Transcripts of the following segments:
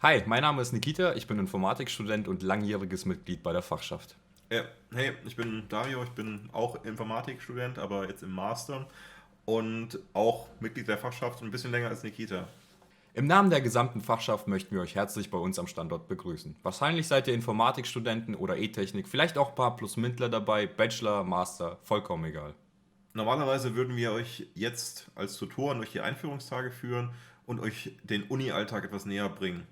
Hi, mein Name ist Nikita, ich bin Informatikstudent und langjähriges Mitglied bei der Fachschaft. Ja, hey, ich bin Dario, ich bin auch Informatikstudent, aber jetzt im Master und auch Mitglied der Fachschaft und ein bisschen länger als Nikita. Im Namen der gesamten Fachschaft möchten wir euch herzlich bei uns am Standort begrüßen. Wahrscheinlich seid ihr Informatikstudenten oder E-Technik, vielleicht auch ein paar Plus-Mintler dabei, Bachelor, Master, vollkommen egal. Normalerweise würden wir euch jetzt als Tutoren durch die Einführungstage führen und euch den Uni-Alltag etwas näher bringen.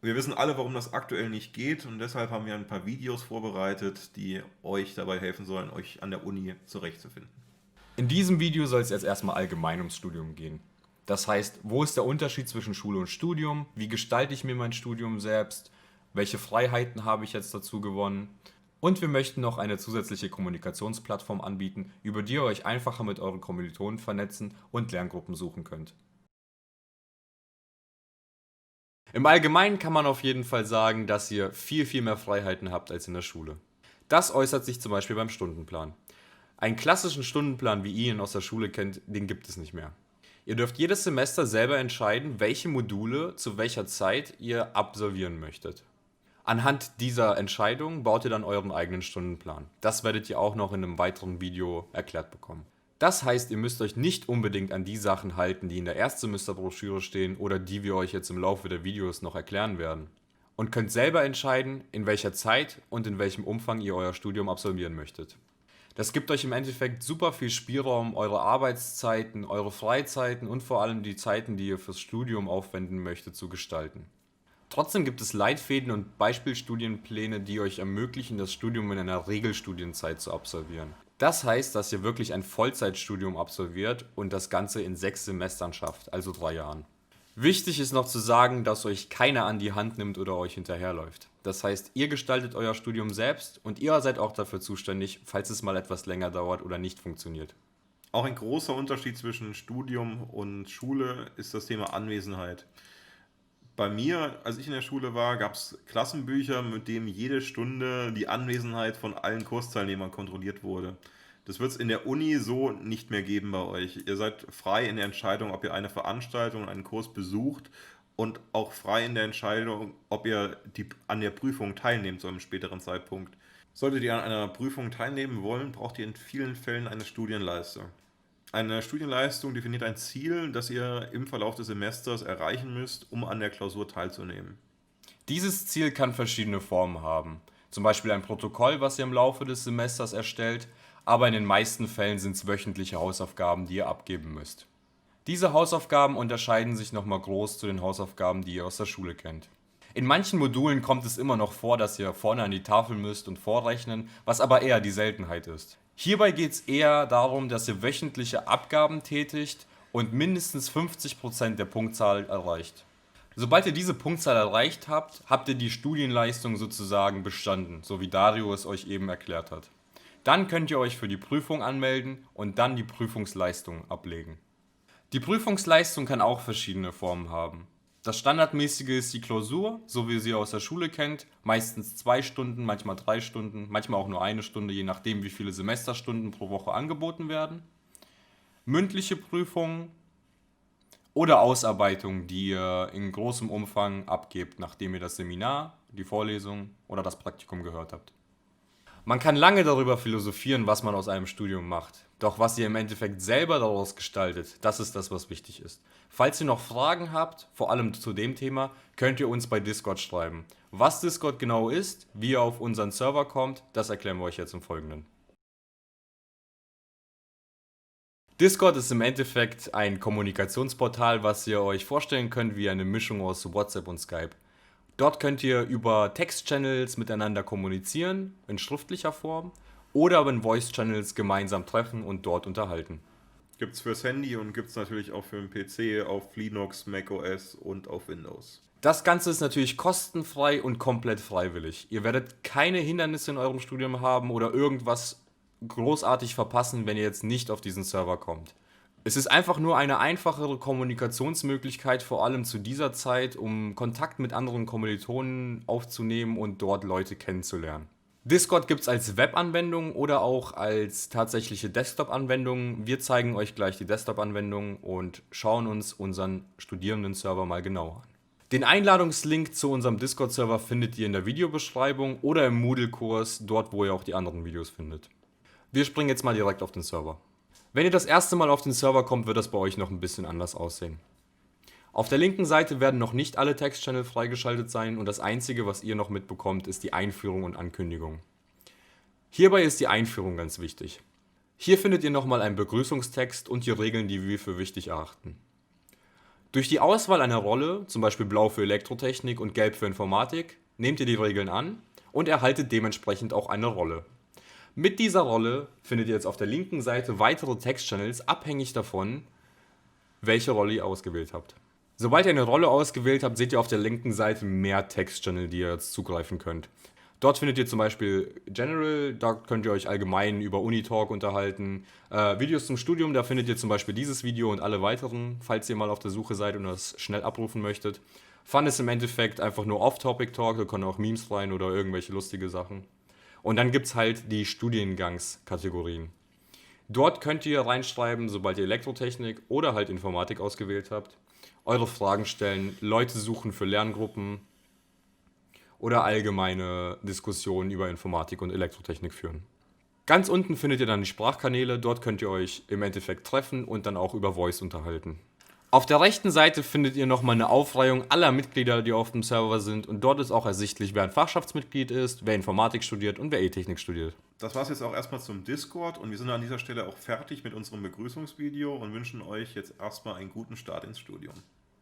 Wir wissen alle, warum das aktuell nicht geht und deshalb haben wir ein paar Videos vorbereitet, die euch dabei helfen sollen, euch an der Uni zurechtzufinden. In diesem Video soll es jetzt erstmal allgemein ums Studium gehen. Das heißt, wo ist der Unterschied zwischen Schule und Studium? Wie gestalte ich mir mein Studium selbst? Welche Freiheiten habe ich jetzt dazu gewonnen? Und wir möchten noch eine zusätzliche Kommunikationsplattform anbieten, über die ihr euch einfacher mit euren Kommilitonen vernetzen und Lerngruppen suchen könnt. Im Allgemeinen kann man auf jeden Fall sagen, dass ihr viel mehr Freiheiten habt als in der Schule. Das äußert sich zum Beispiel beim Stundenplan. Einen klassischen Stundenplan, wie ihr ihn aus der Schule kennt, den gibt es nicht mehr. Ihr dürft jedes Semester selber entscheiden, welche Module zu welcher Zeit ihr absolvieren möchtet. Anhand dieser Entscheidung baut ihr dann euren eigenen Stundenplan. Das werdet ihr auch noch in einem weiteren Video erklärt bekommen. Das heißt, ihr müsst euch nicht unbedingt an die Sachen halten, die in der Erstsemesterbroschüre stehen oder die wir euch jetzt im Laufe der Videos noch erklären werden. Und könnt selber entscheiden, in welcher Zeit und in welchem Umfang ihr euer Studium absolvieren möchtet. Das gibt euch im Endeffekt super viel Spielraum, eure Arbeitszeiten, eure Freizeiten und vor allem die Zeiten, die ihr fürs Studium aufwenden möchtet, zu gestalten. Trotzdem gibt es Leitfäden und Beispielstudienpläne, die euch ermöglichen, das Studium in einer Regelstudienzeit zu absolvieren. Das heißt, dass ihr wirklich ein Vollzeitstudium absolviert und das Ganze in 6 Semestern schafft, also 3 Jahren. Wichtig ist noch zu sagen, dass euch keiner an die Hand nimmt oder euch hinterherläuft. Das heißt, ihr gestaltet euer Studium selbst und ihr seid auch dafür zuständig, falls es mal etwas länger dauert oder nicht funktioniert. Auch ein großer Unterschied zwischen Studium und Schule ist das Thema Anwesenheit. Bei mir, als ich in der Schule war, gab es Klassenbücher, mit denen jede Stunde die Anwesenheit von allen Kursteilnehmern kontrolliert wurde. Das wird es in der Uni so nicht mehr geben bei euch. Ihr seid frei in der Entscheidung, ob ihr eine Veranstaltung, einen Kurs besucht und auch frei in der Entscheidung, ob ihr an der Prüfung teilnehmt zu einem späteren Zeitpunkt. Solltet ihr an einer Prüfung teilnehmen wollen, braucht ihr in vielen Fällen eine Studienleistung. Eine Studienleistung definiert ein Ziel, das ihr im Verlauf des Semesters erreichen müsst, um an der Klausur teilzunehmen. Dieses Ziel kann verschiedene Formen haben. Zum Beispiel ein Protokoll, was ihr im Laufe des Semesters erstellt, aber in den meisten Fällen sind es wöchentliche Hausaufgaben, die ihr abgeben müsst. Diese Hausaufgaben unterscheiden sich nochmal groß zu den Hausaufgaben, die ihr aus der Schule kennt. In manchen Modulen kommt es immer noch vor, dass ihr vorne an die Tafel müsst und vorrechnen, was aber eher die Seltenheit ist. Hierbei geht es eher darum, dass ihr wöchentliche Abgaben tätigt und mindestens 50% der Punktzahl erreicht. Sobald ihr diese Punktzahl erreicht habt, habt ihr die Studienleistung sozusagen bestanden, so wie Dario es euch eben erklärt hat. Dann könnt ihr euch für die Prüfung anmelden und dann die Prüfungsleistung ablegen. Die Prüfungsleistung kann auch verschiedene Formen haben. Das Standardmäßige ist die Klausur, so wie ihr sie aus der Schule kennt, meistens 2 Stunden, manchmal 3 Stunden, manchmal auch nur 1 Stunde, je nachdem wie viele Semesterstunden pro Woche angeboten werden. Mündliche Prüfungen oder Ausarbeitungen, die ihr in großem Umfang abgebt, nachdem ihr das Seminar, die Vorlesung oder das Praktikum gehört habt. Man kann lange darüber philosophieren, was man aus einem Studium macht. Doch was ihr im Endeffekt selber daraus gestaltet, das ist das, was wichtig ist. Falls ihr noch Fragen habt, vor allem zu dem Thema, könnt ihr uns bei Discord schreiben. Was Discord genau ist, wie ihr auf unseren Server kommt, das erklären wir euch jetzt im Folgenden. Discord ist im Endeffekt ein Kommunikationsportal, was ihr euch vorstellen könnt wie eine Mischung aus WhatsApp und Skype. Dort könnt ihr über Text-Channels miteinander kommunizieren, in schriftlicher Form, oder aber in Voice-Channels gemeinsam treffen und dort unterhalten. Gibt es fürs Handy und gibt es natürlich auch für den PC auf Linux, macOS und auf Windows. Das Ganze ist natürlich kostenfrei und komplett freiwillig. Ihr werdet keine Hindernisse in eurem Studium haben oder irgendwas großartig verpassen, wenn ihr jetzt nicht auf diesen Server kommt. Es ist einfach nur eine einfachere Kommunikationsmöglichkeit, vor allem zu dieser Zeit, um Kontakt mit anderen Kommilitonen aufzunehmen und dort Leute kennenzulernen. Discord gibt es als Webanwendung oder auch als tatsächliche Desktop-Anwendung. Wir zeigen euch gleich die Desktop-Anwendung und schauen uns unseren Studierendenserver mal genauer an. Den Einladungslink zu unserem Discord-Server findet ihr in der Videobeschreibung oder im Moodle-Kurs, dort wo ihr auch die anderen Videos findet. Wir springen jetzt mal direkt auf den Server. Wenn ihr das erste Mal auf den Server kommt, wird das bei euch noch ein bisschen anders aussehen. Auf der linken Seite werden noch nicht alle Text-Channel freigeschaltet sein und das einzige, was ihr noch mitbekommt, ist die Einführung und Ankündigung. Hierbei ist die Einführung ganz wichtig. Hier findet ihr nochmal einen Begrüßungstext und die Regeln, die wir für wichtig erachten. Durch die Auswahl einer Rolle, zum Beispiel blau für Elektrotechnik und gelb für Informatik, nehmt ihr die Regeln an und erhaltet dementsprechend auch eine Rolle. Mit dieser Rolle findet ihr jetzt auf der linken Seite weitere Text-Channels, abhängig davon, welche Rolle ihr ausgewählt habt. Sobald ihr eine Rolle ausgewählt habt, seht ihr auf der linken Seite mehr Text-Channel, die ihr jetzt zugreifen könnt. Dort findet ihr zum Beispiel General, da könnt ihr euch allgemein über Unitalk unterhalten. Videos zum Studium, da findet ihr zum Beispiel dieses Video und alle weiteren, falls ihr mal auf der Suche seid und das schnell abrufen möchtet. Fun ist im Endeffekt einfach nur Off-Topic-Talk, da können auch Memes rein oder irgendwelche lustige Sachen. Und dann gibt es halt die Studiengangskategorien. Dort könnt ihr reinschreiben, sobald ihr Elektrotechnik oder halt Informatik ausgewählt habt, eure Fragen stellen, Leute suchen für Lerngruppen oder allgemeine Diskussionen über Informatik und Elektrotechnik führen. Ganz unten findet ihr dann die Sprachkanäle, dort könnt ihr euch im Endeffekt treffen und dann auch über Voice unterhalten. Auf der rechten Seite findet ihr nochmal eine Aufreihung aller Mitglieder, die auf dem Server sind und dort ist auch ersichtlich, wer ein Fachschaftsmitglied ist, wer Informatik studiert und wer E-Technik studiert. Das war es jetzt auch erstmal zum Discord und wir sind an dieser Stelle auch fertig mit unserem Begrüßungsvideo und wünschen euch jetzt erstmal einen guten Start ins Studium.